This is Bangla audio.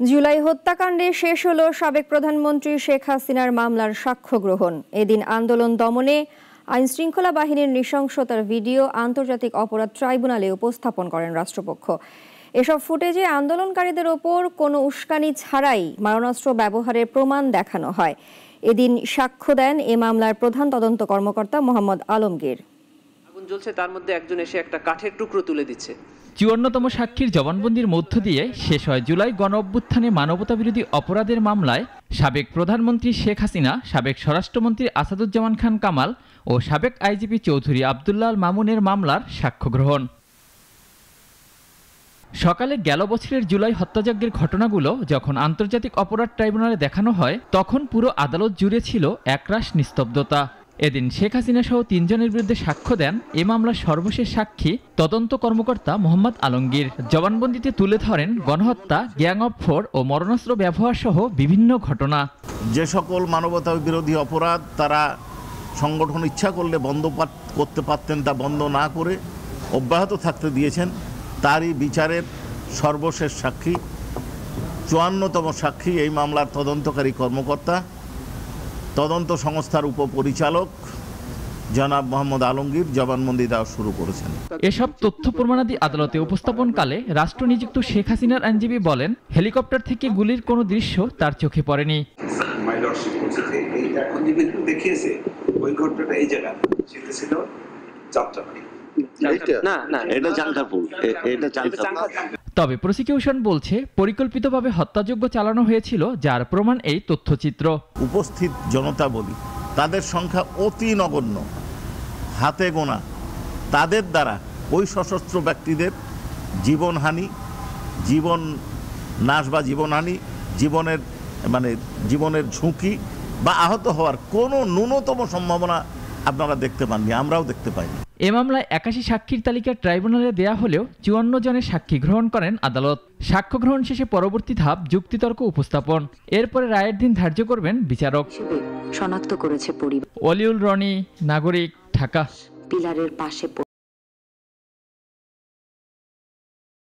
জুলাই হত্যাকাণ্ডে শেষ হলো সাবেক প্রধানমন্ত্রী শেখ হাসিনার মামলার সাক্ষ্য গ্রহণ। এদিন আন্দোলন দমনে আইনশৃঙ্খলা বাহিনীর নৃশংসতার ভিডিও আন্তর্জাতিক অপরাধ ট্রাইব্যুনালে উপস্থাপন করেন রাষ্ট্রপক্ষ। এসব ফুটেজে আন্দোলনকারীদের ওপর কোনো উস্কানি ছাড়াই মারণাস্ত্র ব্যবহারের প্রমাণ দেখানো হয়। এদিন সাক্ষ্য দেন এ মামলার প্রধান তদন্ত কর্মকর্তা মোহাম্মদ আলমগীর। আগুন জ্বলছে, তার মধ্যে একজন এসে একটা কাঠের টুকরো তুলে দিচ্ছে। ৫৪তম সাক্ষীর জবানবন্দির মধ্য দিয়ে শেষ হয় জুলাই গণঅভ্যুত্থানে মানবতাবিরোধী অপরাধের মামলায় সাবেক প্রধানমন্ত্রী শেখ হাসিনা, সাবেক স্বরাষ্ট্রমন্ত্রী আসাদুজ্জামান খান কামাল ও সাবেক আইজিপি চৌধুরী আবদুল্লাহ আল মামুনের মামলার সাক্ষ্য গ্রহণ। সকালে গেল বছরের জুলাই হত্যাযজ্ঞের ঘটনাগুলো যখন আন্তর্জাতিক অপরাধ ট্রাইব্যুনালে দেখানো হয়, তখন পুরো আদালত জুড়ে ছিল একরাশ নিস্তব্ধতা। এদিন শেখ হাসিনা সহ ৩ জনের বিরুদ্ধে সাক্ষ্য দেন এ মামলার সর্বশেষ সাক্ষী তদন্ত কর্মকর্তা মোহাম্মদ আলমগীর। জবানবন্দিতে তুলে ধরেন গণহত্যা, গ্যাং অফ ফোর ও মরণাস্ত্র ব্যবহার সহ বিভিন্ন ঘটনা। যে সকল মানবতা বিরোধী অপরাধ তারা সংগঠন ইচ্ছা করলে বন্ধ করতে পারতেন, তা বন্ধ না করে অব্যাহত থাকতে দিয়েছেন, তারই বিচারের সর্বশেষ সাক্ষী ৫৪তম সাক্ষী এই মামলার তদন্তকারী কর্মকর্তা, তদন্ত সংস্থার উপপরিচালক জনাব মোহাম্মদ আলমগীর জবানবন্দি দেওয়া শুরু করেছেন। এসব তথ্য প্রমাণাদি আদালতে উপস্থাপনকালে রাষ্ট্রনিযুক্ত শেখ হাসিনার আইনজীবী বলেন, হেলিকপ্টার থেকে গুলির কোনো দৃশ্য তার চোখে পড়েনি। ওই ঘটনাটা এই জায়গা সেটা ছিল যাত্রাবাড়ি। তবে প্রসিকিউশন বলছে পরিকল্পিতভাবে হত্যাযজ্ঞ চালানো হয়েছিল, যার প্রমাণ এই তথ্যচিত্র। উপস্থিত জনতা বলি, তাদের সংখ্যা অতি নগণ্য, হাতে গোনা। তাদের দ্বারা ওই সশস্ত্র ব্যক্তিদের জীবনহানি, জীবন নাশ বা জীবনহানি, জীবনের ঝুঁকি বা আহত হওয়ার কোনো ন্যূনতম সম্ভাবনা আপনারা দেখতে পাননি, আমরাও দেখতে পাইনি। এ মামলায় ৮১ সাক্ষীর তালিকা ট্রাইব্যুনালে দেয়া হলেও ৫৪ জনের সাক্ষী গ্রহণ করেন আদালত। সাক্ষ্য গ্রহণ শেষে পরবর্তী ধাপ যুক্তিতর্ক উপস্থাপন। এরপরে রায়ের দিন ধার্য করবেন বিচারক। শনাক্ত করেছে পরিবার। ওলিউল রনি, নাগরিক, ঢাকা। পিলারের পাশে